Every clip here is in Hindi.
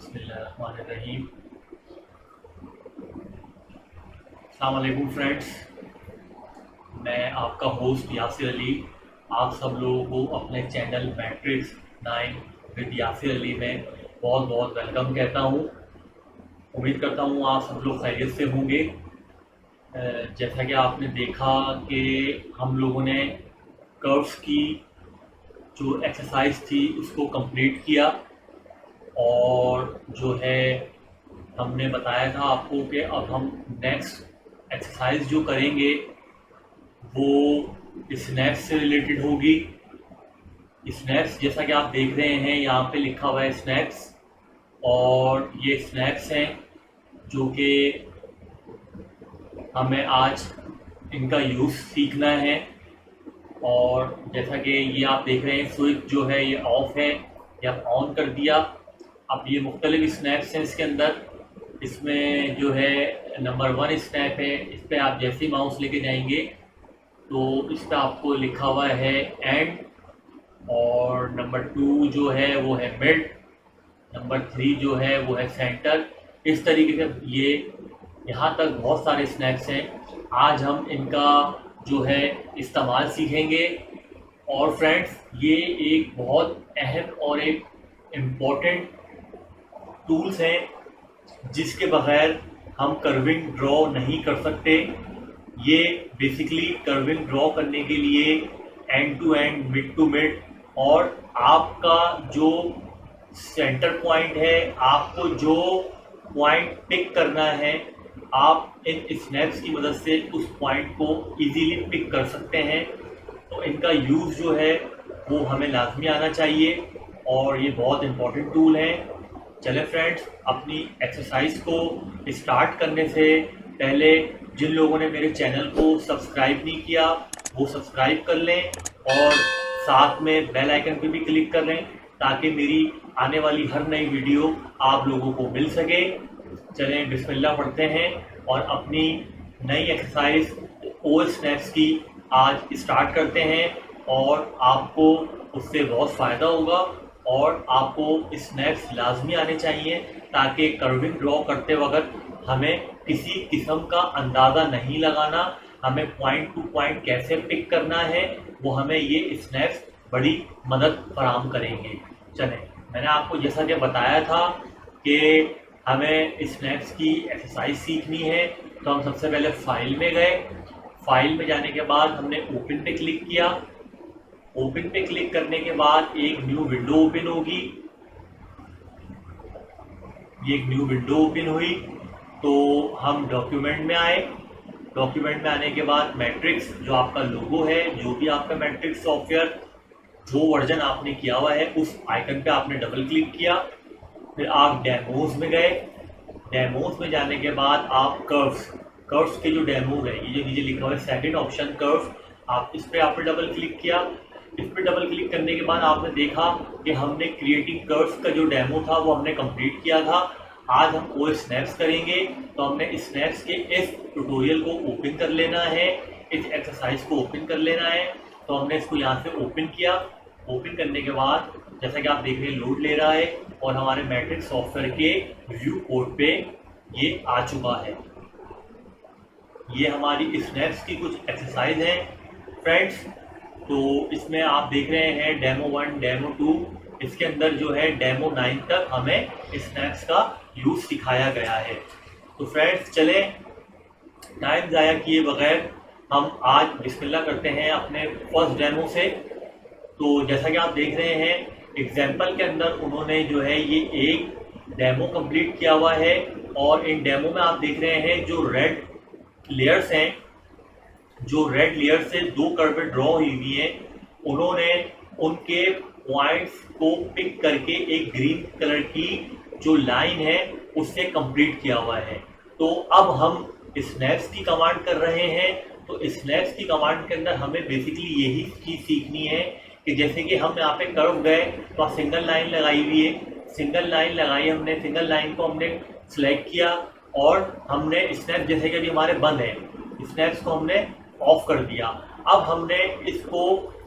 बिस्मिल्लाहिर्रहमानिर्रहीम। अस्सलाम वालेकुम फ्रेंड्स, मैं आपका होस्ट यासिर अली आप सब लोगों को अपने channel matrix 9 with Yasir Ali में बहुत बहुत वेलकम कहता हूँ। उम्मीद करता हूँ आप सब लोग खैरियत से होंगे। जैसा कि आपने देखा कि हम लोगों ने कर्व्स की जो एक्सरसाइज थी उसको कंप्लीट किया, और जो है हमने बताया था आपको कि अब हम नेक्स्ट एक्सरसाइज जो करेंगे वो स्नैप्स से रिलेटेड होगी। स्नैप्स जैसा कि आप देख रहे हैं यहाँ पे लिखा हुआ है स्नैप्स, और ये स्नैप्स हैं जो कि हमें आज इनका यूज़ सीखना है। और जैसा कि ये आप देख रहे हैं स्विच जो है ये ऑफ है, ये आप ऑन कर दिया। अब ये मुख्तलिफ स्नैप्स हैं इसके अंदर। इसमें जो है नंबर 1 स्नैप है, इस पर आप जैसे ही माउस लेके जाएंगे तो इस पर आपको लिखा हुआ है एंड, और नंबर 2 जो है वो है मिड, नंबर 3 जो है वो है सेंटर। इस तरीके से ये यहाँ तक बहुत सारे स्नैप्स हैं। आज हम इनका जो है इस्तेमाल सीखेंगे। और फ्रेंड्स, ये एक बहुत अहम और एक इम्पोर्टेंट टूल्स हैं जिसके बगैर हम कर्विंग ड्रॉ नहीं कर सकते। ये बेसिकली कर्विंग ड्रॉ करने के लिए end to end, mid to mid, और आपका जो सेंटर पॉइंट है, आपको जो पॉइंट पिक करना है, आप इन स्नैप्स की मदद से उस पॉइंट को इजीली पिक कर सकते हैं। तो इनका यूज़ जो है वो हमें लाजमी आना चाहिए, और ये बहुत इम्पोर्टेंट टूल है। चले फ्रेंड्स, अपनी एक्सरसाइज को स्टार्ट करने से पहले जिन लोगों ने मेरे चैनल को सब्सक्राइब नहीं किया वो सब्सक्राइब कर लें, और साथ में बेल आइकन पे भी क्लिक कर लें ताकि मेरी आने वाली हर नई वीडियो आप लोगों को मिल सके। चलें बिस्मिल्लाह पढ़ते हैं और अपनी नई एक्सरसाइज ओ स्नैप्स की आज स्टार्ट करते हैं। और आपको उससे बहुत फ़ायदा होगा, और आपको स्नैप्स लाजमी आने चाहिए ताकि कर्विंग ड्रॉ करते वक्त हमें किसी किस्म का अंदाज़ा नहीं लगाना, हमें पॉइंट टू पॉइंट कैसे पिक करना है वो हमें ये स्नैप्स बड़ी मदद फराहम करेंगे। चलें, मैंने आपको जैसा कि बताया था कि हमें स्नैप्स की एक्सरसाइज सीखनी है, तो हम सबसे पहले फाइल में गए। फाइल में जाने के बाद हमने ओपन पे क्लिक किया। ओपन पे क्लिक करने के बाद एक न्यू विंडो ओपन होगी। ये एक न्यू विंडो ओपन हुई तो हम डॉक्यूमेंट में आए। डॉक्यूमेंट में आने के बाद मैट्रिक्स, जो आपका लोगो है, जो भी आपका मैट्रिक्स सॉफ्टवेयर जो वर्जन आपने किया हुआ है उस आइकन पे आपने डबल क्लिक किया। फिर आप डेमोज में गए। डेमोज में जाने के बाद आप कर्व्स के जो डेमो है, ये जो नीचे लिखा हुआ है सेकंड ऑप्शन कर्व, आप इस पर आपने डबल क्लिक किया। इस पर डबल क्लिक करने के बाद आपने देखा कि हमने क्रिएटिंग कर्व्स का जो डेमो था वो हमने कंप्लीट किया था। आज हम वो स्नैप्स करेंगे, तो हमने स्नैप्स के इस ट्यूटोरियल को ओपन कर लेना है, इस एक्सरसाइज को ओपन कर लेना है। तो हमने इसको यहाँ से ओपन किया। ओपन करने के बाद जैसा कि आप देख रहे हैं लोड ले रहा है, और हमारे मैट्रिक्स सॉफ्टवेयर के व्यू कोड पे ये आ चुका है। ये हमारी स्नैप्स की कुछ एक्सरसाइज हैं फ्रेंड्स। तो इसमें आप देख रहे हैं डेमो 1, डेमो 2, इसके अंदर जो है डेमो 9 तक हमें स्नैप्स का यूज़ सिखाया गया है। तो फ्रेंड्स, चले टाइम ज़ाया किए बगैर हम आज बिस्मिल्लाह करते हैं अपने फर्स्ट डेमो से। तो जैसा कि आप देख रहे हैं एग्जाम्पल के अंदर उन्होंने जो है ये एक डेमो कंप्लीट किया हुआ है, और इन डेमो में आप देख रहे हैं जो रेड लेयर्स हैं, जो रेड लेयर से 2 कर्व ड्रॉ हुई हुई है, उन्होंने उनके पॉइंट्स को पिक करके एक ग्रीन कलर की जो लाइन है उससे कंप्लीट किया हुआ है। तो अब हम स्नैप्स की कमांड कर रहे हैं। तो स्नैप्स की कमांड के अंदर हमें बेसिकली यही चीज़ सीखनी है कि जैसे कि हम यहाँ पे कर्व गए तो सिंगल लाइन लगाई हुई है, सिंगल लाइन लगाई हमने, सिंगल लाइन को हमने सिलेक्ट किया, और हमने स्नैप जैसे कि अभी हमारे बंद है, स्नैप्स को हमने ऑफ कर दिया। अब हमने इसको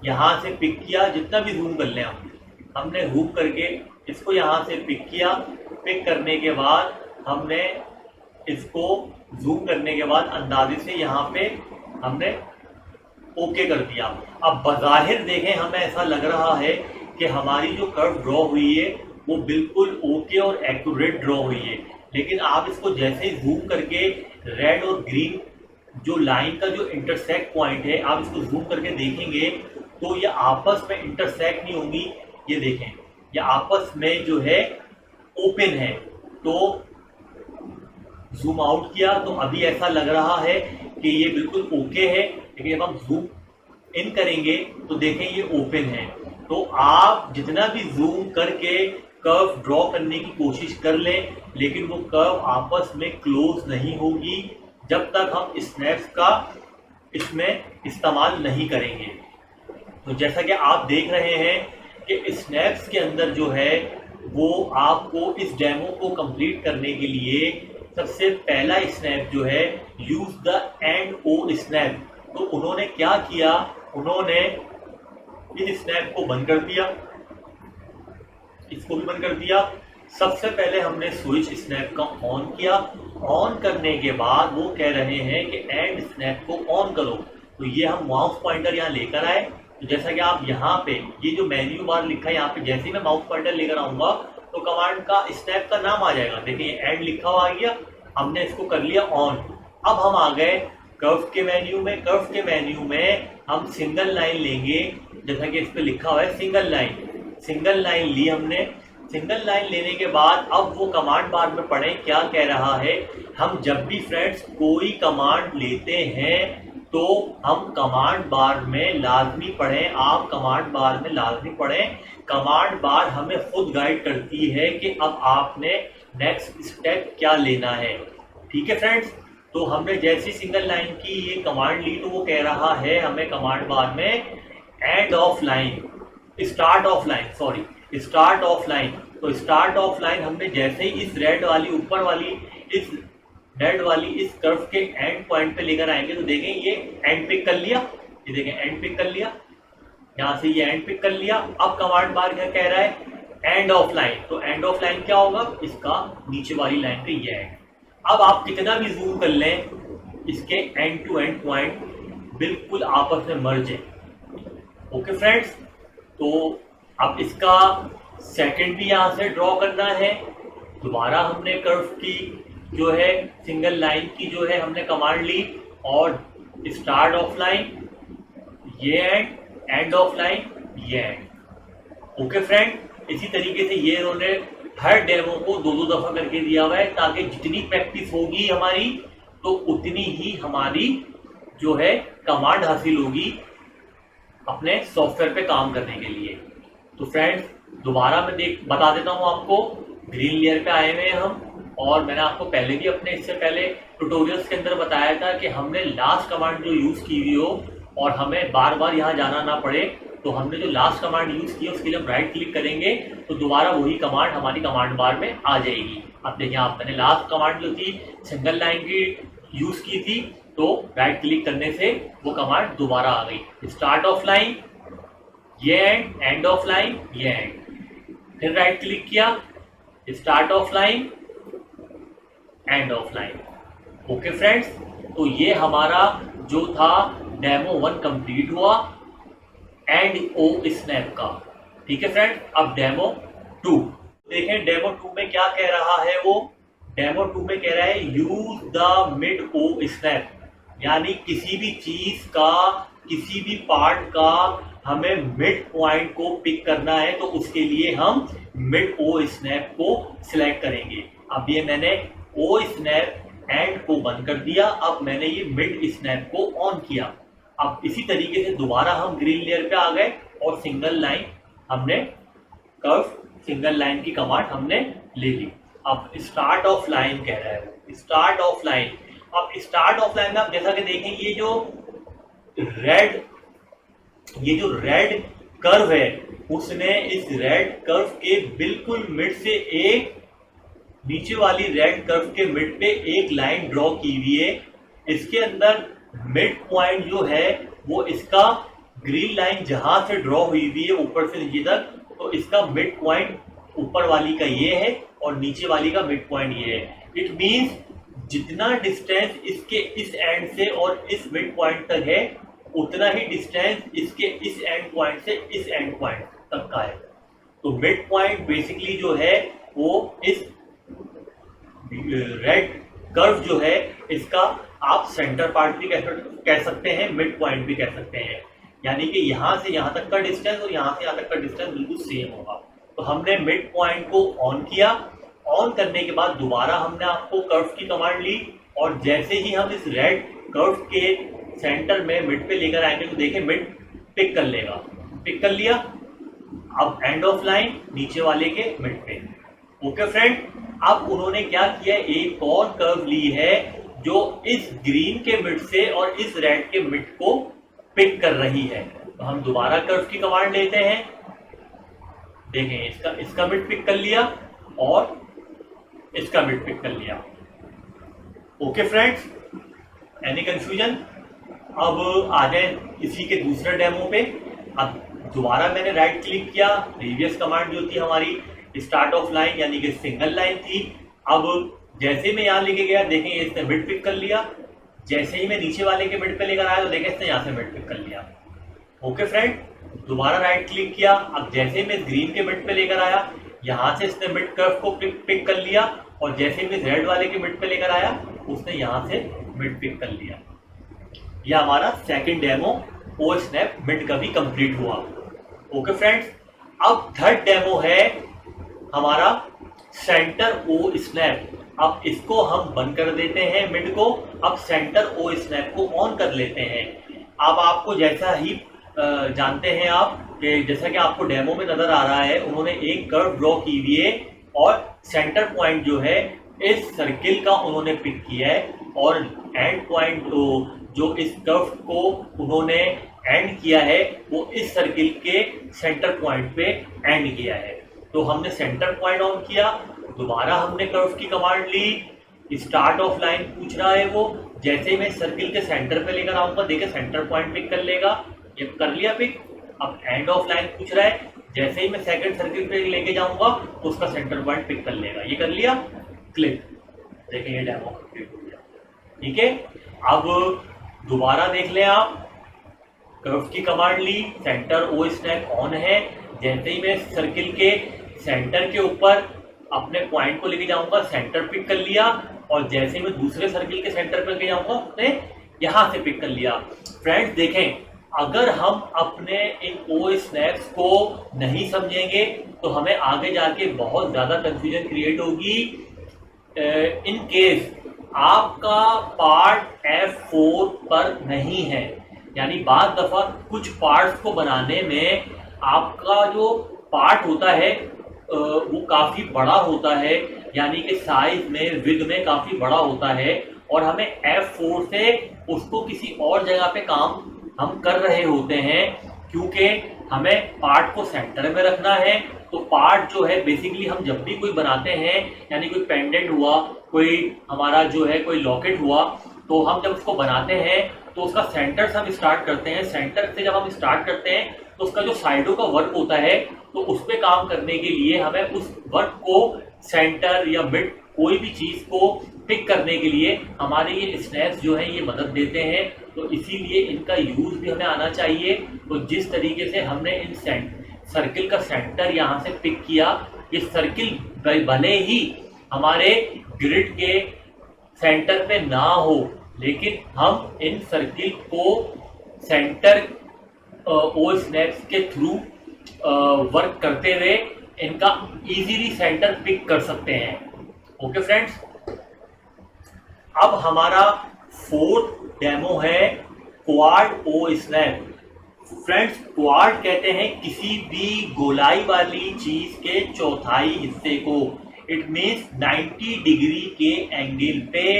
यहाँ से पिक किया, जितना भी जूम कर लें हम, हमने हुक करके इसको यहाँ से पिक किया। पिक करने के बाद हमने इसको जूम करने के बाद अंदाजे से यहाँ पे हमने ओके कर दिया। अब बज़ाहिर देखें हमें ऐसा लग रहा है कि हमारी जो कर्व ड्रॉ हुई है वो बिल्कुल ओके और एक्यूरेट ड्रॉ हुई है, लेकिन आप इसको जैसे ही जूम करके रेड और ग्रीन जो लाइन का जो इंटरसेक्ट पॉइंट है आप इसको जूम करके देखेंगे तो ये आपस में इंटरसेक्ट नहीं होंगी। ये देखें ये आपस में जो है ओपन है। तो जूम आउट किया तो अभी ऐसा लग रहा है कि ये बिल्कुल ओके है, लेकिन जब हम जूम इन करेंगे तो देखें ये ओपन है। तो आप जितना भी जूम करके कर्व ड्रॉ करने की कोशिश कर लें, लेकिन वो कर्व आपस में क्लोज नहीं होगी जब तक हम स्नैप्स का इसमें इस्तेमाल नहीं करेंगे। तो जैसा कि आप देख रहे हैं कि स्नैप्स के अंदर जो है वो आपको इस डेमो को कंप्लीट करने के लिए सबसे पहला स्नैप जो है use the end O snap. तो उन्होंने क्या किया, उन्होंने इस स्नैप को बंद कर दिया, इसको भी बंद कर दिया। सबसे पहले हमने स्विच स्नैप का ऑन किया। ऑन करने के बाद वो कह रहे हैं कि एंड स्नैप को ऑन करो। तो ये हम माउस पॉइंटर यहाँ लेकर आए। तो जैसा कि आप यहाँ पे ये जो मेन्यू बार लिखा है यहाँ पे जैसे ही मैं माउस पॉइंटर लेकर आऊंगा तो कमांड का स्नैप का नाम आ जाएगा। देखिए एंड लिखा हुआ आ गया, हमने इसको कर लिया ऑन। अब हम आ गए कर्व के मेन्यू में। कर्व के मेन्यू में हम सिंगल लाइन लेंगे, जैसा कि इस पे लिखा हुआ है सिंगल लाइन। सिंगल लाइन ली हमने। सिंगल लाइन लेने के बाद अब वो कमांड बार में पढ़ें क्या कह रहा है। हम जब भी फ्रेंड्स कोई कमांड लेते हैं तो हम कमांड बार में लाजमी पढ़ें, आप कमांड बार में लाजमी पढ़ें। कमांड बार हमें खुद गाइड करती है कि अब आपने नेक्स्ट स्टेप क्या लेना है। ठीक है फ्रेंड्स, तो हमने जैसी सिंगल लाइन की ये कमांड ली तो वो कह रहा है हमें कमांड बार में end of line, start of line, sorry start of line. तो स्टार्ट ऑफ लाइन हमने जैसे ही इस रेड वाली ऊपर वाली इस रेड वाली इस कर्व के एंड पॉइंट पे लेकर आएंगे तो देखें ये एंड पिक कर लिया। ये देखें एंड पिक कर लिया, यहाँ से ये एंड पिक कर लिया। अब कमांड बार क्या कह रहा है एंड ऑफ लाइन। तो एंड ऑफ लाइन क्या होगा, इसका नीचे वाली लाइन पे ये एंड। अब आप कितना भी जूम कर लें इसके एंड टू एंड पॉइंट बिल्कुल आपस में मर्ज है। ओके फ्रेंड्स, तो अब इसका सेकंड भी यहाँ से ड्रॉ करना है। दोबारा हमने कर्व की जो है सिंगल लाइन की जो है हमने कमांड ली और स्टार्ट ऑफ लाइन ये एंड ऑफ लाइन ये एंड। ओके फ्रेंड, इसी तरीके से ये इन्होंने हर डेमो को दो दो दफा करके दिया हुआ है ताकि जितनी प्रैक्टिस होगी हमारी तो उतनी ही हमारी जो है कमांड हासिल होगी अपने सॉफ्टवेयर पे काम करने के लिए। तो फ्रेंड्स दोबारा मैं बता देता हूँ आपको, ग्रीन लेयर पे आए हुए हैं हम और मैंने आपको पहले भी अपने इससे पहले ट्यूटोरियल्स के अंदर बताया था कि हमने लास्ट कमांड जो यूज़ की हुई हो और हमें बार बार यहाँ जाना ना पड़े, तो हमने जो लास्ट कमांड यूज़ की है उसके लिए हम राइट क्लिक करेंगे तो दोबारा वही कमांड हमारी कमांड बार में आ जाएगी। अब देखिए आप मैंने लास्ट कमांड जो थी सिंगल लाइन की यूज़ की थी तो राइट क्लिक करने से वो कमांड दोबारा आ गई। स्टार्ट ऑफ लाइन ये एंड ऑफ लाइन ये एंड, फिर राइट क्लिक किया start of line end of line. Okay friends, तो ये हमारा जो था डेमो 1 कंप्लीट हुआ एंड ओ स्नैप का। ठीक है फ्रेंड्स, अब डेमो 2 देखें। डेमो 2 में क्या कह रहा है वो, डेमो 2 में कह रहा है use the mid osnap, यानी किसी भी चीज का किसी भी पार्ट का हमें मिड पॉइंट को पिक करना है तो उसके लिए हम मिड ओ स्नैप को सिलेक्ट करेंगे। अब ये मैंने ओ स्नैप एंड को बंद कर दिया, अब मैंने ये मिड स्नैप को ऑन किया। अब इसी तरीके से दोबारा हम ग्रीन लेयर पे आ गए और सिंगल लाइन हमने कर्व सिंगल लाइन की कमांड हमने ले ली। अब स्टार्ट ऑफ लाइन कह रहा है, स्टार्ट ऑफ लाइन। अब स्टार्ट ऑफ लाइन में आप जैसा कि देखें ये जो रेड कर्व है उसने इस रेड कर्व के बिल्कुल मिड से एक नीचे वाली रेड कर्व के मिड पे एक लाइन ड्रॉ की हुई है। इसके अंदर मिड पॉइंट जो है वो इसका ग्रीन लाइन जहां से ड्रॉ हुई हुई है ऊपर से नीचे तक तो इसका मिड पॉइंट ऊपर वाली का ये है और नीचे वाली का मिड पॉइंट ये है। इट मीन्स जितना डिस्टेंस इसके इस एंड से और इस मिड पॉइंट तक है उतना ही डिस्टेंस इसके इस एंड पॉइंट से इस एंड पॉइंट तक का है। तो मिड पॉइंट बेसिकली जो है वो इस रेड कर्व जो है इसका आप सेंटर पार्ट भी कह सकते हैं, मिड पॉइंट भी कह सकते हैं। यानी कि यहाँ से यहाँ तक का डिस्टेंस और यहाँ से यहाँ तक का डिस्टेंस बिल्कुल सेम होगा। तो हमने मिड पॉइंट को ऑन किया, ऑन करने के बाद दोबारा हमने आपको कर्व की कमांड ली और जैसे ही हम इस रेड कर्व के सेंटर में मिड पे लेकर आएंगे तो देखें मिड पिक कर लेगा, पिक कर लिया। अब एंड ऑफ लाइन नीचे वाले के मिड पे। ओके फ्रेंड, अब उन्होंने क्या किया, एक और कर्व ली है जो इस ग्रीन के मिड से और इस रेड के मिड को पिक कर रही है। तो हम दोबारा कर्व की कमांड लेते हैं, देखें इसका मिड पिक कर लिया और इसका मिड पिक कर लिया। Okay friends, any confusion? अब आ जाए इसी के दूसरे डेमो पे। अब दोबारा मैंने राइट क्लिक किया, प्रीवियस कमांड जो थी हमारी स्टार्ट ऑफ लाइन यानी कि सिंगल लाइन थी। अब जैसे मैं यहाँ लेके गया देखें इसने मिड पिक कर लिया, जैसे ही मैं नीचे वाले के मिड पे लेकर आया तो देखें इसने यहाँ से मिड पिक कर लिया। ओके फ्रेंड, दोबारा राइट क्लिक किया, अब जैसे ही मैं ग्रीन के मिड पे लेकर आया यहाँ से इसने मिड कर्व को पिक कर लिया और जैसे ही मैं रेड वाले के मिड पे लेकर आया उसने यहाँ से मिड पिक कर लिया। यह हमारा सेकंड डेमो ओ स्नैप मिड का भी कंप्लीट हुआ। ओके फ्रेंड्स, अब थर्ड डेमो है हमारा सेंटर ओ स्नैप। अब इसको हम बंद कर देते हैं मिड को, अब सेंटर ओ स्नैप को ऑन कर लेते हैं। अब आपको जैसा ही जानते हैं आप कि जैसा कि आपको डेमो में नजर आ रहा है उन्होंने एक कर्व ड्रॉ की हुई है और सेंटर पॉइंट जो है इस सर्किल का उन्होंने पिक किया है और एंड पॉइंट जो इस कर्व को उन्होंने एंड किया है वो इस सर्किल के सेंटर पॉइंट पे एंड किया है। तो हमने सेंटर पॉइंट ऑन किया, दोबारा हमने कर्व की कमांड ली, स्टार्ट ऑफ लाइन पूछ रहा है वो, जैसे ही मैं सर्किल के सेंटर पे लेकर आऊंगा देखिए सेंटर पॉइंट पिक कर लेगा, ये कर लिया पिक। अब एंड ऑफ लाइन पूछ रहा है, जैसे ही मैं सेकंड सर्किल पे लेके जाऊंगा तो उसका सेंटर पॉइंट पिक कर लेगा, ये कर लिया, क्लिक। देखिए ये डेमो कंप्लीट हो गया। ठीक है, अब दोबारा देख लें आप, कर्व की कमांड ली, सेंटर ओ स्नैप ऑन है, जैसे ही मैं सर्किल के सेंटर के ऊपर अपने पॉइंट को लेके जाऊंगा सेंटर पिक कर लिया और जैसे ही मैं दूसरे सर्किल के सेंटर पर लेके जाऊंगा उसने यहां से पिक कर लिया। फ्रेंड्स देखें, अगर हम अपने इन ओ स्नैप्स को नहीं समझेंगे तो हमें आगे जाके बहुत ज्यादा कंफ्यूजन क्रिएट होगी। इन केस आपका पार्ट F4 पर नहीं है, यानी बार दफा कुछ पार्ट्स को बनाने में आपका जो पार्ट होता है वो काफी बड़ा होता है, यानी कि साइज में विड्थ में काफी बड़ा होता है और हमें F4 से उसको किसी और जगह पे काम हम कर रहे होते हैं क्योंकि हमें पार्ट को सेंटर में रखना है। तो पार्ट जो है बेसिकली हम जब भी कोई बनाते हैं, यानी कोई पेंडेंट हुआ, कोई हमारा जो है कोई लॉकेट हुआ, तो हम जब उसको बनाते हैं तो उसका सेंटर से हम स्टार्ट करते हैं। सेंटर से जब हम स्टार्ट करते हैं तो उसका जो साइडों का वर्क होता है तो उस पर काम करने के लिए हमें उस वर्क को सेंटर या मिड कोई भी चीज को पिक करने के लिए हमारे ये स्नैप्स जो है ये मदद देते हैं। तो इसीलिए इनका यूज भी हमें आना चाहिए। तो जिस तरीके से हमने इन सर्किल का सेंटर यहाँ से पिक किया, ये सर्किल भले ही हमारे ग्रिड के सेंटर पे ना हो लेकिन हम इन सर्किल को सेंटर ओ स्नैप्स के थ्रू वर्क करते हुए इनका इजीली सेंटर पिक कर सकते हैं। ओके फ्रेंड्स, अब हमारा फोर्थ डेमो है क्वाड ओ स्नैप। फ्रेंड्स, क्वाड कहते हैं किसी भी गोलाई वाली चीज के चौथाई हिस्से को। इट मीन्स 90 डिग्री के एंगल पे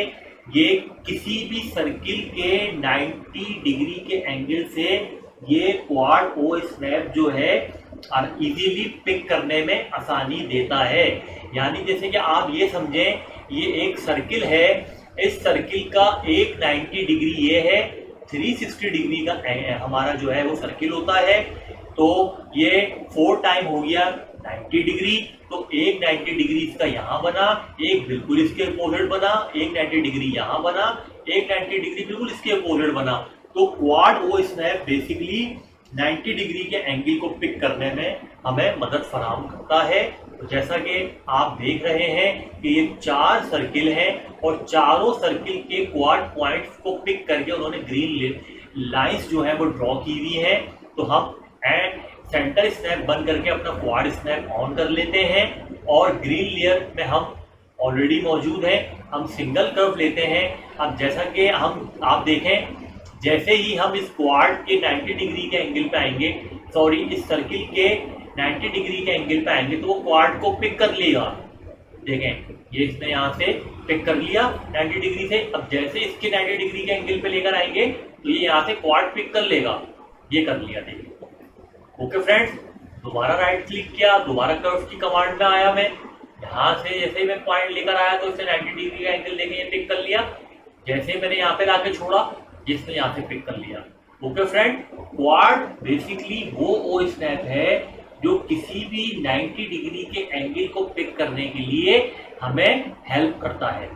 ये किसी भी सर्किल के 90 डिग्री के एंगल से ये क्वाड ओ स्नैप जो है इजीली पिक करने में आसानी देता है। यानी जैसे कि आप ये समझें, ये एक सर्किल है, इस सर्किल का एक 90 डिग्री ये है, 360 डिग्री का हमारा जो है वो सर्किल होता है। तो ये 4 टाइम हो गया 90 डिग्री। तो एक 90 डिग्री इसका यहाँ बना, एक बिल्कुल इसके अपोजिट बना, एक 90 डिग्री यहाँ बना, एक 90 डिग्री बिल्कुल इसके अपोजिट बना। तो क्वाड ओ स्नैप बेसिकली 90 डिग्री के एंगल को पिक करने में हमें मदद फराहम करता है। तो जैसा कि आप देख रहे हैं कि ये 4 सर्किल हैं और चारों सर्किल के क्वाड पॉइंट्स को पिक करके उन्होंने ग्रीन लाइंस जो है वो ड्रॉ की हुई है। तो हम सेंटर स्नैप बंद करके अपना क्वाड स्नैप ऑन कर लेते हैं और ग्रीन लेयर में हम ऑलरेडी मौजूद हैं। हम सिंगल कर्व लेते हैं। अब जैसा कि आप देखें, जैसे ही हम इस क्वाड के 90 डिग्री के एंगल पे आएंगे, सॉरी इस सर्किल के 90 डिग्री के एंगल पे आएंगे, तो वो क्वाड को पिक कर लेगा। देखें, ये इसने यहाँ से पिक कर लिया 90 डिग्री से। अब जैसे इसके 90 डिग्री के एंगल पे लेकर आएंगे तो ये यहाँ से क्वाड पिक कर लेगा। ये कर लिया, देखिए। ओके फ्रेंड्स, दोबारा राइट क्लिक किया, दोबारा कर्व की कमांड में आया मैं। यहाँ से जैसे ही मैं पॉइंट लेकर आया तो इसने 90 डिग्री का एंगल लेके ये पिक कर लिया। जैसे ही मैंने यहाँ पे लाके छोड़ा, जिसने यहाँ से पिक कर लिया। ओके फ्रेंड, क्वाड बेसिकली वो ओ स्नैप है जो किसी भी 90 डिग्री के एंगल को पिक करने के लिए हमें हेल्प करता है।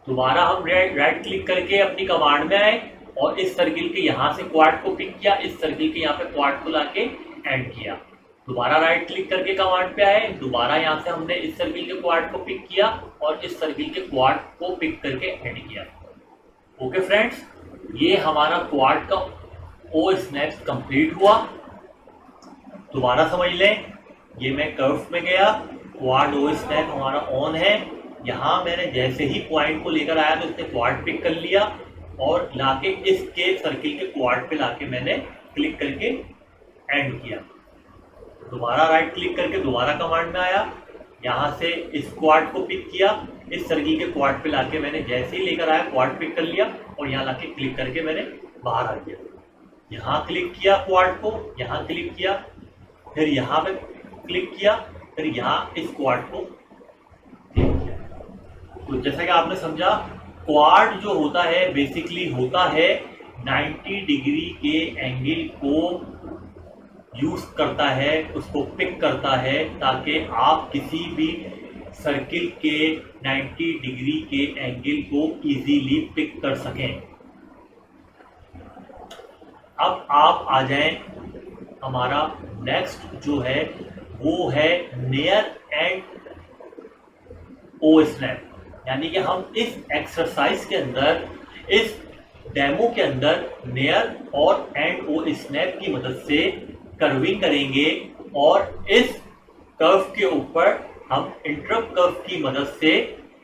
दोबारा हम राइट क्लिक करके अपनी कमांड में आए और इस सर्किल के यहाँ से क्वाड को पिक किया, इस सर्किल के यहाँ पे क्वाड को लाके एंड किया। दोबारा राइट क्लिक करके कमांड पे आए, दोबारा यहाँ से हमने इस सर्किल के क्वाड को पिक किया और इस सर्किल के क्वाड को पिक करके एंड किया। ओके फ्रेंड्स, ये हमारा क्वाड का ओ स्नैप कंप्लीट हुआ। दोबारा समझ लें, ये मैं कर्व में गया, क्वाड ओ स्नैप हमारा ऑन है। यहाँ मैंने जैसे ही पॉइंट को लेकर आया तो इसने क्वाड पिक कर लिया और लाके इसके सर्किल के क्वाड पे लाके मैंने क्लिक करके एंड किया। दोबारा राइट क्लिक करके दोबारा कमांड में आया, यहाँ से इस क्वाड को पिक किया, इस सर्किल के क्वाड पे लाके मैंने जैसे ही लेकर आया क्वाड पिक कर लिया और यहाँ लाके क्लिक करके मैंने बाहर आ गया। यहाँ क्लिक किया क्वाड को, यहाँ क्लिक किया, फिर यहाँ पे क्लिक किया, फिर यहाँ इस क्वाड को क्लिक किया। तो जैसा कि आपने समझा, क्वाड जो होता है बेसिकली होता है 90 डिग्री के एंगल को यूज करता है, उसको पिक करता है ताकि आप किसी भी सर्किल के 90 डिग्री के एंगल को इजीली पिक कर सकें। अब आप आ जाएं, हमारा नेक्स्ट जो है वो है नियर एंड ओ स्नैप। यानी कि हम इस एक्सरसाइज के अंदर, इस डेमो के अंदर नियर और एंड ओ स्नैप की मदद से कर्विंग करेंगे और इस कर्व के ऊपर हम इंटरप्ट कर्व की मदद से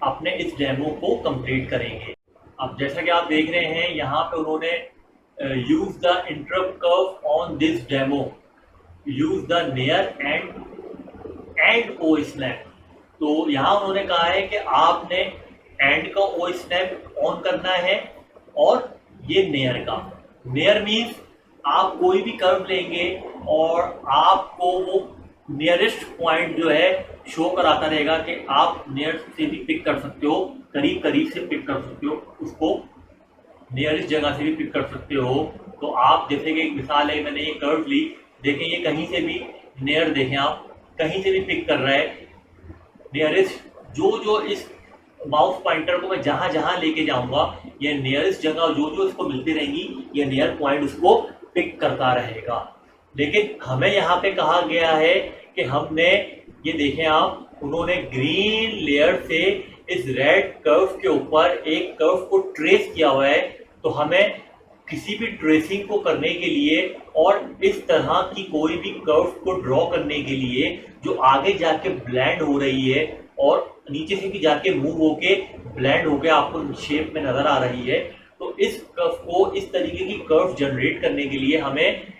अपने इस डेमो को कंप्लीट करेंगे। अब जैसा कि आप देख रहे हैं, यहाँ पे उन्होंने use the interrupt curve on this demo, use the near and o snap। तो यहाँ उन्होंने कहा है कि आपने एंड का ओ स्नैप ऑन करना है और ये नेयर का। नेयर मीन्स आप कोई भी कर्व लेंगे और आपको वो नियरेस्ट पॉइंट जो है शो कराता रहेगा कि आप नियर से भी पिक कर सकते हो, करीब करीब से पिक कर सकते हो, उसको नियरेस्ट जगह से भी पिक कर सकते हो। तो आप जैसे कि एक मिसाल है, मैंने ये कर्व ली, देखें ये कहीं से भी नियर, देखें आप कहीं से भी पिक कर रहा है नियरेस्ट। जो इस माउस पॉइंटर को मैं जहां जहां लेके जाऊंगा, ये नियरेस्ट जगह जो इसको मिलती रहेंगी, ये नियर पॉइंट उसको पिक करता रहेगा। लेकिन हमें यहाँ पे कहा गया है कि हमने, ये देखें आप, उन्होंने ग्रीन लेयर से इस रेड कर्व के ऊपर एक कर्व को ट्रेस किया हुआ है। तो हमें किसी भी ट्रेसिंग को करने के लिए और इस तरह की कोई भी कर्व को ड्रॉ करने के लिए जो आगे जाके ब्लेंड हो रही है और नीचे से भी जाके मूव होके ब्लेंड होके आपको शेप में नजर आ रही है, तो इस कर्व को, इस तरीके की कर्व जनरेट करने के लिए हमें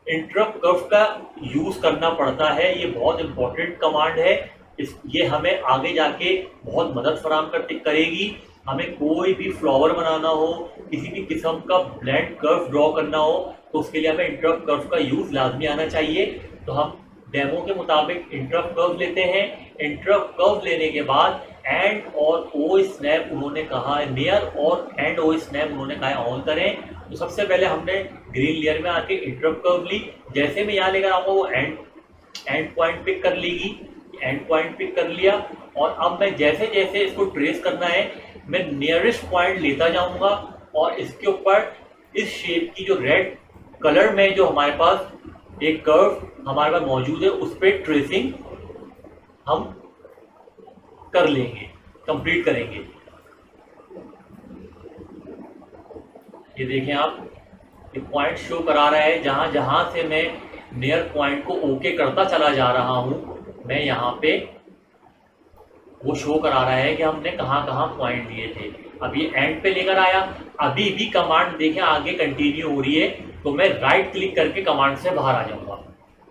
इंटरप्ट कर्व का यूज करना पड़ता है। ये बहुत इंपॉर्टेंट कमांड है, ये हमें आगे जाके बहुत मदद फराहम करेगी। हमें कोई भी फ्लावर बनाना हो, किसी भी किस्म का ब्लेंड कर्व ड्रॉ करना हो, तो उसके लिए हमें इंटरप्ट कर्व का यूज लाजमी आना चाहिए। तो हम डेमो के मुताबिक इंटरप्ट कर्व लेते हैं। इंटरप्ट कर्व लेने के बाद एंड और ओ स्नैप उन्होंने कहा है, नियर और एंड ओ स्नैप उन्होंने कहा है ऑन करें। तो सबसे पहले हमने ग्रीन लेयर में आके इंटरप्ट कर्व ली, जैसे मैं यहाँ लेकर आऊँगा वो एंड पॉइंट पिक कर लेगी, एंड पॉइंट पिक कर लिया। और अब मैं जैसे जैसे इसको ट्रेस करना है मैं नियरेस्ट पॉइंट लेता जाऊंगा और इसके ऊपर इस शेप की जो रेड कलर में जो हमारे पास एक कर्व हमारे पास मौजूद है उस पर ट्रेसिंग हम कर लेंगे, कंप्लीट करेंगे। ये देखें आप, ये पॉइंट शो करा रहा है जहां जहां से मैं नियर पॉइंट को ओके करता चला जा रहा हूं, मैं यहाँ पे वो शो करा रहा है कि हमने कहाँ कहाँ पॉइंट लिए थे। अब ये एंड पे लेकर आया, अभी भी कमांड देखें आगे कंटिन्यू हो रही है, तो मैं राइट क्लिक करके कमांड से बाहर आ जाऊंगा।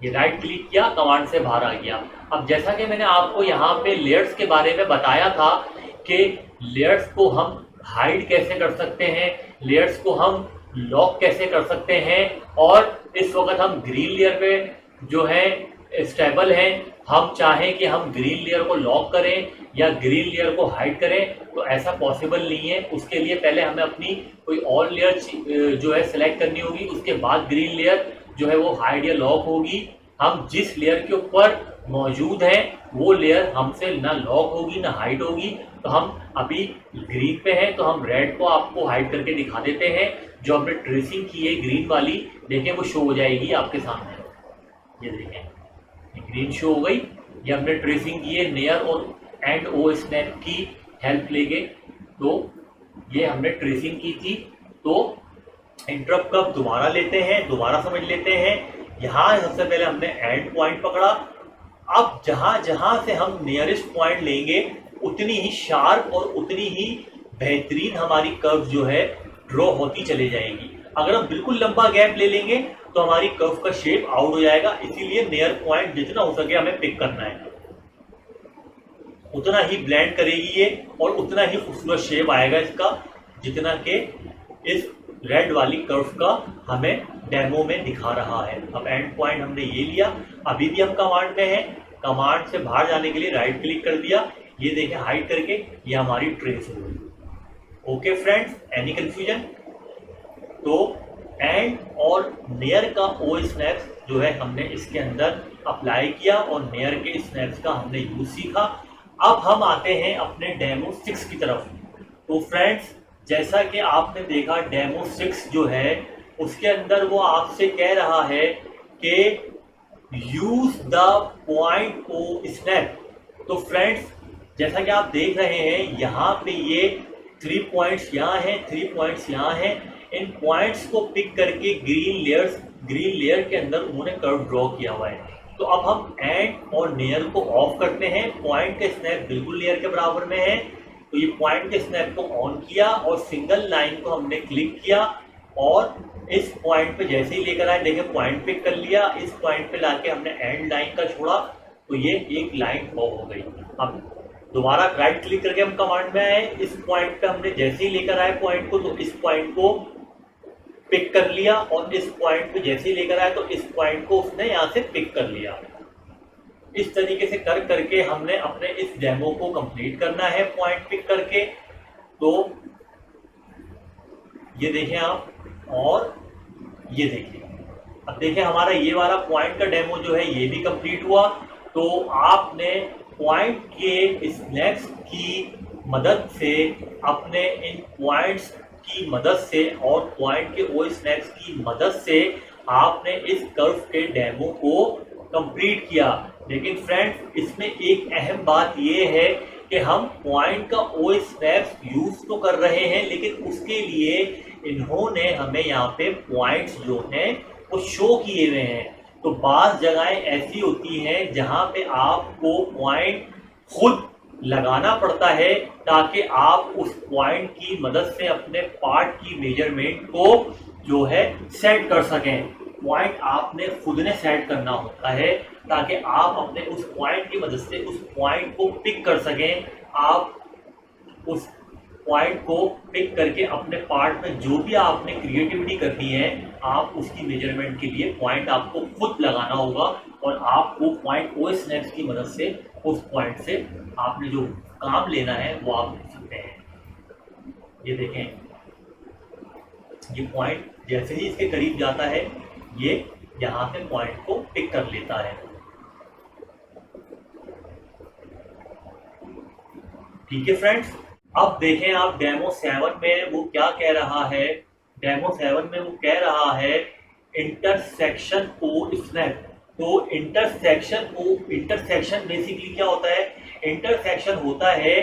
ये राइट क्लिक किया, कमांड से बाहर आ गया। अब जैसा कि मैंने आपको यहाँ पे लेयर्स के बारे में बताया था कि लेयर्स को हम हाइड कैसे कर सकते हैं, लेयर्स को हम लॉक कैसे कर सकते हैं, और इस वक्त हम ग्रीन लेयर पे जो है स्टेबल है, हम चाहें कि हम ग्रीन लेयर को लॉक करें या ग्रीन लेयर को हाइड करें तो ऐसा पॉसिबल नहीं है। उसके लिए पहले हमें अपनी कोई और लेयर जो है सिलेक्ट करनी होगी, उसके बाद ग्रीन लेयर जो है वो हाइड या लॉक होगी। हम जिस लेयर के ऊपर मौजूद हैं वो लेयर हमसे ना लॉक होगी ना हाइड होगी। तो हम अभी ग्रीन पे हैं तो हम रेड को आपको हाइड करके दिखा देते हैं। जो हमने ट्रेसिंग की है ग्रीन वाली, देखें वो शो हो जाएगी आपके सामने। ये देखें ग्रीन शो हो गई, ये हमने ट्रेसिंग की है नियर और एंड ओ स्नैप की हेल्प लेके, तो ये हमने ट्रेसिंग की थी। तो इंटरप्ट कब दोबारा लेते हैं, दोबारा समझ लेते हैं। यहाँ सबसे पहले हमने एंड पॉइंट पकड़ा, अब जहां जहां से हम नियरेस्ट पॉइंट लेंगे उतनी ही शार्प और उतनी ही बेहतरीन हमारी कर्व जो है ड्रॉ होती चली जाएगी। अगर हम बिल्कुल लंबा गैप ले लेंगे तो हमारी कर्व का शेप आउट हो जाएगा। इसीलिए नियर पॉइंट जितना हो सके हमें पिक करना है, उतना ही ब्लेंड करेगी ये और उतना ही खूबसूरत शेप आएगा इसका, जितना के इस रेड वाली कर्व का हमें डेमो में दिखा रहा है। अब एंड पॉइंट हमने ये लिया, अभी भी हम कमांड में हैं, कमांड से बाहर जाने के लिए राइट क्लिक कर दिया, ये देखें हाइड करके ये हमारी ट्रेस हो गई। Okay friends, any confusion? तो एंड और नियर का ओ स्नैप्स जो है हमने इसके अंदर अप्लाई किया और नियर के स्नैप्स का हमने यूज सीखा। अब हम आते हैं अपने डेमो 6 की तरफ। तो फ्रेंड्स जैसा कि आपने देखा डेमो 6 जो है उसके अंदर वो आपसे कह रहा है कि use the point O snap. तो फ्रेंड्स जैसा कि आप देख रहे हैं यहाँ पे ये 3 पॉइंट्स यहाँ हैं, 3 पॉइंट्स यहाँ हैं। इन पॉइंट्स को पिक करके ग्रीन लेयर के अंदर उन्होंने कर्व ड्रॉ किया हुआ है। तो अब हम एंड और नियर को ऑफ करते हैं, पॉइंट के स्नैप बिल्कुल लेयर के बराबर में है। तो ये पॉइंट के स्नैप को ऑन किया और सिंगल लाइन को हमने क्लिक किया और इस पॉइंट पे जैसे ही लेकर आए, देखें पॉइंट पिक कर लिया, इस पॉइंट पे लाके हमने एंड लाइन का छोड़ा तो ये एक लाइन ड्रॉ हो गई। अब दोबारा राइट क्लिक करके हम कमांड में आए, इस पॉइंट पे हमने जैसे ही लेकर आए पॉइंट को, तो इस पॉइंट को पिक कर लिया और इस पॉइंट पे जैसे ही लेकर आए तो इस पॉइंट को उसने यहाँ से पिक कर लिया। इस तरीके से कर करके हमने अपने इस डेमो को कंप्लीट करना है पॉइंट पिक करके। तो ये देखें आप, और ये देखिए, अब देखें हमारा ये वाला पॉइंट का डेमो जो है ये भी कंप्लीट हुआ। तो आपने पॉइंट के स्नैप्स की मदद से, अपने इन पॉइंट्स की मदद से और पॉइंट के ओ स्नैप्स की मदद से आपने इस कर्व के डेमो को कंप्लीट किया। लेकिन फ्रेंड्स इसमें एक अहम बात ये है कि हम पॉइंट का ओ स्नैप्स यूज तो कर रहे हैं, लेकिन उसके लिए इन्होंने हमें यहाँ पे पॉइंट्स जो हैं वो शो किए हुए हैं। तो बाज़ जगहें ऐसी होती हैं जहाँ पे आपको पॉइंट खुद लगाना पड़ता है ताकि आप उस पॉइंट की मदद से अपने पार्ट की मेजरमेंट को जो है सेट कर सकें। पॉइंट आपने खुद ने सेट करना होता है ताकि आप अपने उस पॉइंट की मदद से उस पॉइंट को पिक कर सकें। आप उस पॉइंट को पिक करके अपने पार्ट में जो भी आपने क्रिएटिविटी करनी है, आप उसकी मेजरमेंट के लिए पॉइंट आपको खुद लगाना होगा और आपको पॉइंट ओ स्नैप्स की मदद से उस पॉइंट से आपने जो काम लेना है वो आप ले सकते हैं। ये देखें, ये पॉइंट जैसे ही इसके करीब जाता है ये यहाँ से पॉइंट को पिक कर लेता है। ठीक है फ्रेंड्स, अब देखें आप डेमो 7 में वो क्या कह रहा है। डेमो 7 में वो कह रहा है इंटरसेक्शन ओ स्नैप। तो इंटरसेक्शन बेसिकली क्या होता है? इंटरसेक्शन होता है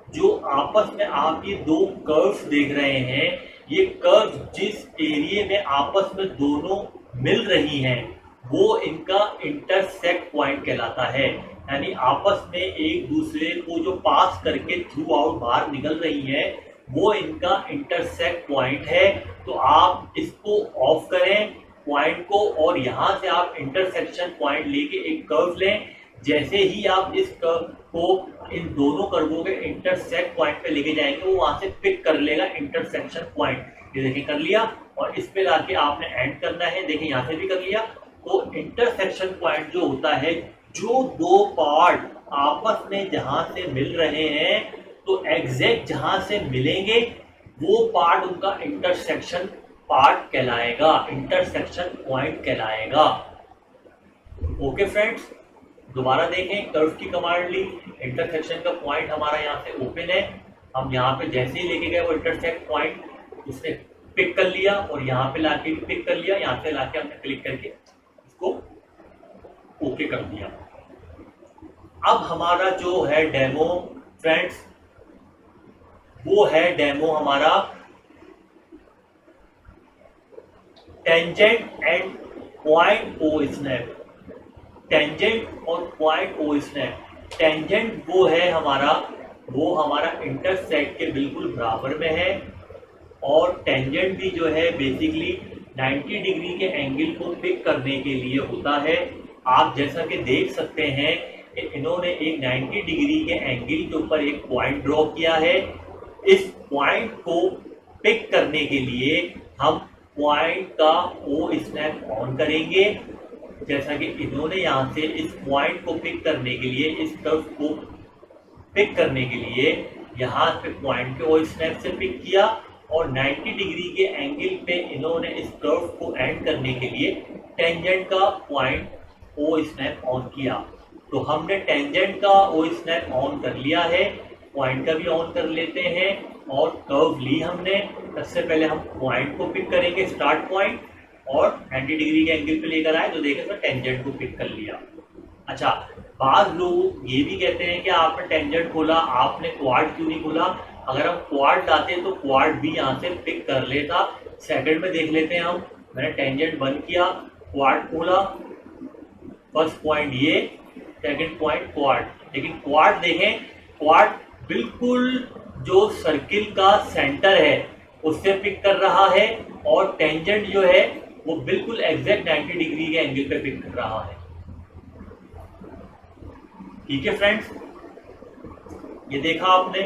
जो आपस में आप ये दो कर्व्स देख रहे हैं, ये कर्व जिस एरिया में आपस में दोनों मिल रही हैं वो इनका इंटरसेक्ट पॉइंट कहलाता है। यानी आपस में एक दूसरे को जो पास करके थ्रू आउट बाहर निकल रही है वो इनका इंटरसेक्ट पॉइंट है। तो आप इसको ऑफ करें पॉइंट को और यहाँ से आप इंटरसेक्शन पॉइंट लेके एक कर्व लें। जैसे ही आप इस कर्व को इन दोनों कर्वों के इंटरसेक्ट पॉइंट पे लेके जाएंगे वो वहां से पिक कर लेगा इंटरसेक्शन पॉइंट। ये देखिए कर लिया, और इस पे लाके आपने एंड करना है। देखिए यहाँ से भी कर लिया। तो इंटरसेक्शन पॉइंट जो होता है, जो दो पार्ट आपस में जहां से मिल रहे हैं तो एग्जैक्ट जहां से मिलेंगे वो पार्ट उनका इंटरसेक्शन पार्ट कहलाएगा, इंटरसेक्शन पॉइंट कहलाएगा। ओके फ्रेंड्स, दोबारा देखें, कर्व की कमांड ली, इंटरसेक्शन का पॉइंट हमारा यहाँ से ओपन है। हम यहाँ पे जैसे ही लेके गए वो इंटरसेक्ट पॉइंट उसने पिक कर लिया और यहाँ पे लाके पिक कर लिया। यहाँ से लाके हमने क्लिक करके इसको ओके कर दिया। अब हमारा जो है डेमो फ्रेंड्स, वो है डेमो हमारा tangent and point O snap. Tangent और पॉइंट ओ स्नैप। टेंजेंट वो हमारा इंटरसेक्ट के बिल्कुल बराबर में है, और टेंजेंट भी जो है बेसिकली 90 डिग्री के एंगल को पिक करने के लिए होता है। आप जैसा कि देख सकते हैं कि इन्होंने एक 90 डिग्री के एंगल के ऊपर एक पॉइंट ड्रॉ किया है। इस पॉइंट को पिक करने के लिए हम पॉइंट का ओ स्नैप ऑन करेंगे। जैसा कि इन्होंने यहाँ से इस पॉइंट को पिक करने के लिए, इस कर्व को पिक करने के लिए यहाँ पे पॉइंट के ओ स्नैप से पिक किया, और 90 डिग्री के एंगल पे इन्होंने इस कर्व को एंड करने के लिए टेंजेंट का पॉइंट ओ स्नैप ऑन किया। तो हमने टेंजेंट का ओ स्नैप ऑन कर लिया है, पॉइंट का भी ऑन कर लेते हैं, और कर्व ली हमने। सबसे पहले हम पॉइंट को पिक करेंगे, स्टार्ट पॉइंट, और 90 डिग्री के एंगल पे लेकर आए तो देखें तो टेंजेंट को पिक कर लिया। अच्छा, बाद लोग ये भी कहते हैं कि आपने टेंजेंट खोला, आपने क्वाड क्यों नहीं खोला? अगर हम क्वाड लाते तो क्वाड भी यहाँ से पिक कर लेता। सेकंड में देख लेते हैं हम। मैंने टेंजेंट बंद किया, क्वाड खोला, फर्स्ट पॉइंट ये, सेकंड पॉइंट क्वाड। लेकिन क्वाड देखें, क्वाड बिल्कुल जो सर्किल का सेंटर है उससे पिक कर रहा है, और टेंजेंट जो है वो बिल्कुल एग्जैक्ट 90 डिग्री के एंगल पे पिक कर रहा है। ठीक है फ्रेंड्स, ये देखा आपने।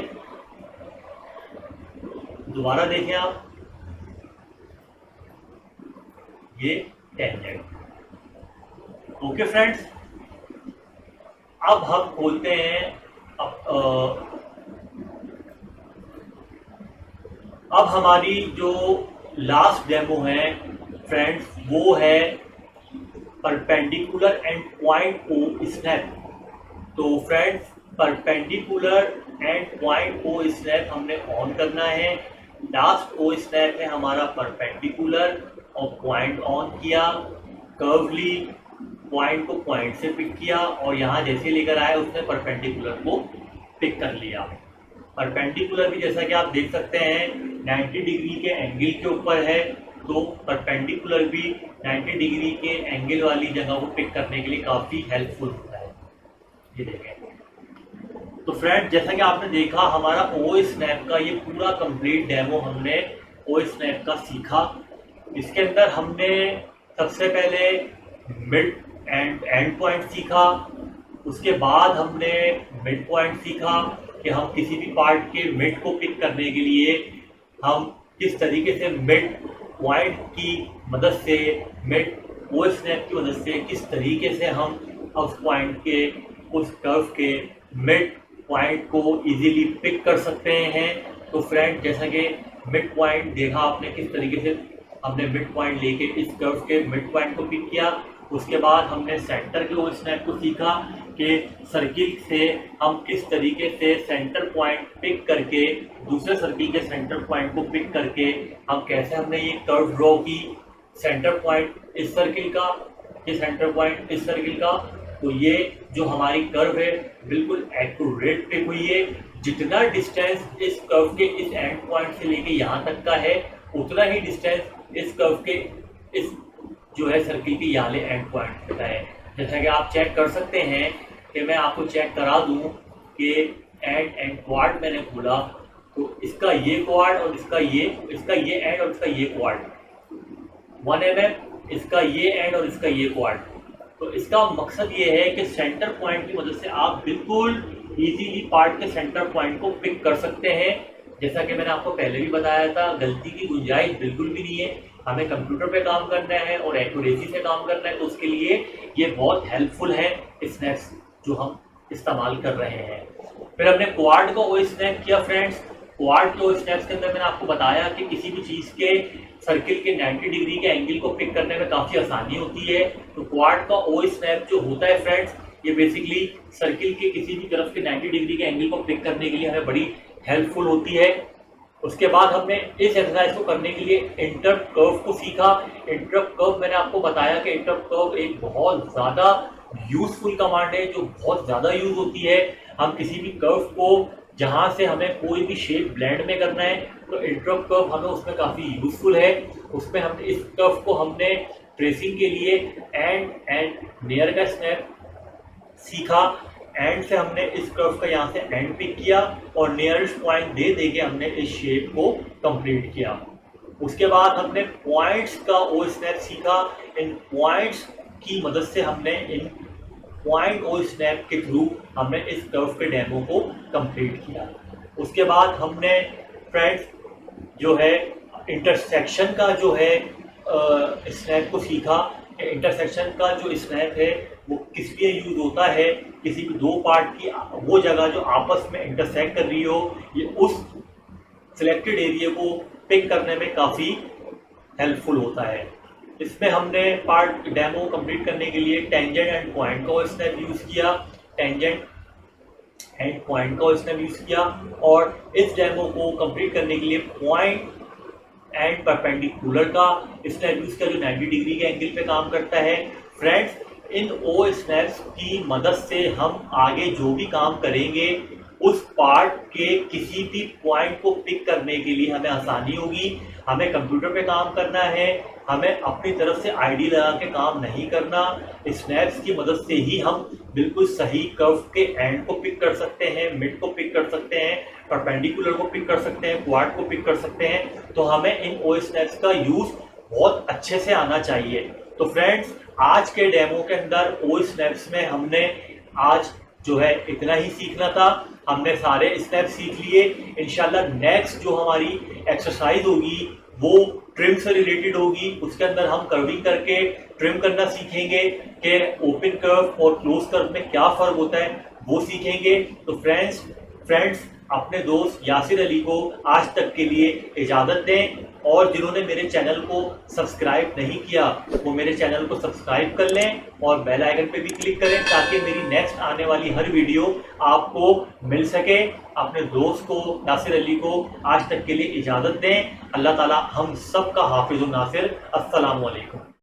दोबारा देखें आप, ये टेंजेंट। ओके फ्रेंड्स, अब हम खोलते हैं अब हमारी जो लास्ट डेमो है फ्रेंड्स, वो है परपेंडिकुलर एंड पॉइंट ओ स्नैप। तो फ्रेंड्स, परपेंडिकुलर एंड पॉइंट ओ स्नैप हमने ऑन करना है। लास्ट ओ स्नैप है हमारा परपेंडिकुलर, और पॉइंट ऑन किया, कर्व ली, पॉइंट को पॉइंट से पिक किया, और यहाँ जैसे लेकर आए उसने परपेंडिकुलर को पिक कर लिया। परपेंडिकुलर भी जैसा कि आप देख सकते हैं 90 डिग्री के एंगल के ऊपर है, तो परपेंडिकुलर भी 90 डिग्री के एंगल वाली जगह को पिक करने के लिए काफ़ी हेल्पफुल होता है। ये देखें। तो फ्रेंड, जैसा कि आपने देखा हमारा ओ स्नैप का ये पूरा कंप्लीट डेमो हमने ओ स्नैप का सीखा। इसके अंदर हमने सबसे पहले मिड एंड एंड पॉइंट सीखा, उसके बाद हमने मिड पॉइंट सीखा कि हम किसी भी पार्ट के मिड को पिक करने के लिए हम किस तरीके से मिड पॉइंट की मदद से, मिड ओ स्नैप की मदद से किस तरीके से हम उस पॉइंट के, उस कर्व के मिड पॉइंट को इजीली पिक कर सकते हैं। तो फ्रेंड, जैसा कि मिड पॉइंट देखा आपने किस तरीके से हमने मिड पॉइंट लेके इस कर्व के मिड पॉइंट को पिक किया। उसके बाद हमने सेंटर के ओ स्नैप को सीखा कि सर्किल से हम किस तरीके से सेंटर पॉइंट पिक करके दूसरे सर्किल के सेंटर पॉइंट को पिक करके हम कैसे हमने ये कर्व ड्रॉ की, सेंटर पॉइंट इस सर्किल का, ये सेंटर पॉइंट इस सर्किल का। तो ये जो हमारी कर्व है बिल्कुल एक्यूरेट पिक हुई है। जितना डिस्टेंस इस कर्व के इस एंड पॉइंट से लेके यहाँ तक का है उतना ही डिस्टेंस इस कर्व के इस जो है सर्किल के यहाँ एंड पॉइंट का है। जैसा कि आप चेक कर सकते हैं कि मैं आपको चेक करा दूं कि एंड क्वाड मैंने खोला तो इसका ये क्वाड और इसका ये एंड और इसका ये क्वाड 1 mm, इसका ये एंड और इसका ये क्वाड। तो इसका मकसद ये है कि सेंटर पॉइंट की मदद से आप बिल्कुल इजीली पार्ट के सेंटर पॉइंट को पिक कर सकते हैं। जैसा कि मैंने आपको पहले भी बताया था, गलती की गुंजाइश बिल्कुल भी नहीं है। हमें कंप्यूटर पे काम करना है और एक्यूरेसी से काम करना है, तो उसके लिए ये बहुत हेल्पफुल है स्नैप्स जो हम इस्तेमाल कर रहे हैं। फिर हमने क्वाड का ओ स्नैप किया फ्रेंड्स। क्वाड के ओ स्नैप्स के अंदर मैंने आपको बताया कि किसी भी चीज़ के सर्किल के 90 डिग्री के एंगल को पिक करने में काफ़ी आसानी होती है। तो क्वाड का ओ स्नैप जो होता है फ्रेंड्स, ये बेसिकली सर्किल के किसी भी तरफ के 90 डिग्री के एंगल को पिक करने के लिए हमें बड़ी हेल्पफुल होती है। उसके बाद हमने इस एक्सरसाइज को करने के लिए इंटरप्ट कर्व को सीखा। इंटरप्ट कर्व मैंने आपको बताया कि इंटरप्ट कर्व एक बहुत ज़्यादा यूजफुल कमांड है जो बहुत ज़्यादा यूज होती है। हम किसी भी कर्व को जहाँ से हमें कोई भी शेप ब्लेंड में करना है तो इंटरप्ट कर्व हमें उसमें काफ़ी यूजफुल है। उसमें हमने इस कर्व को हमने ट्रेसिंग के लिए एंड नियर का स्नैप सीखा। एंड से हमने इस कर्व का यहाँ से एंड पिक किया और नियरेस्ट पॉइंट दे के हमने इस शेप को कंप्लीट किया। उसके बाद हमने पॉइंट्स का ओ स्नैप सीखा। इन पॉइंट्स की मदद से हमने इन पॉइंट ओ स्नैप के थ्रू हमने इस कर्व के डेमो को कंप्लीट किया। उसके बाद हमने फ्रेंड्स जो है इंटरसेक्शन का जो है स्नैप को सीखा। इंटरसेक्शन का जो स्नैप है वो किस लिए यूज होता है, किसी भी दो पार्ट की वो जगह जो आपस में इंटरसेक्ट कर रही हो, ये उस सिलेक्टेड एरिया को पिक करने में काफ़ी हेल्पफुल होता है। इसमें हमने पार्ट डेमो कंप्लीट करने के लिए टेंजेंट एंड पॉइंट का स्नैप यूज़ किया। टेंजेंट एंड पॉइंट का स्नैप यूज़ किया और इस डेमो को कंप्लीट करने के लिए पॉइंट एंड परपेंडिकुलर का स्नैप यूज़ किया जो 90 डिग्री के एंगल पे काम करता है। फ्रेंड्स, इन ओ स्नैप्स की मदद से हम आगे जो भी काम करेंगे उस पार्ट के किसी भी पॉइंट को पिक करने के लिए हमें आसानी होगी। हमें कंप्यूटर पे काम करना है, हमें अपनी तरफ से आईडी लगा के काम नहीं करना। स्नैप्स की मदद से ही हम बिल्कुल सही कर्व के एंड को पिक कर सकते हैं, मिड को पिक कर सकते हैं, परपेंडिकुलर को पिक कर सकते हैं, क्वाड को पिक कर सकते हैं। तो हमें इन ओ स्नैप्स का यूज बहुत अच्छे से आना चाहिए। तो फ्रेंड्स, आज के डेमो के अंदर ओ स्नैप्स में हमने आज जो है इतना ही सीखना था। हमने सारे स्टेप सीख लिए। इंशाल्लाह नेक्स्ट जो हमारी एक्सरसाइज होगी वो ट्रिम से रिलेटेड होगी। उसके अंदर हम कर्विंग करके ट्रिम करना सीखेंगे कि ओपन कर्व और क्लोज कर्व में क्या फ़र्क होता है वो सीखेंगे। तो फ्रेंड्स अपने दोस्त यासिर अली को आज तक के लिए इजाज़त दें और जिन्होंने मेरे चैनल को सब्सक्राइब नहीं किया वो मेरे चैनल को सब्सक्राइब कर लें और बेल आइकन पे भी क्लिक करें ताकि मेरी नेक्स्ट आने वाली हर वीडियो आपको मिल सके। अपने दोस्त को यासिर अली को आज तक के लिए इजाज़त दें। अल्लाह ताला हम सब का हाफिज़ व नासिर। अस्सलामु अलैकुम।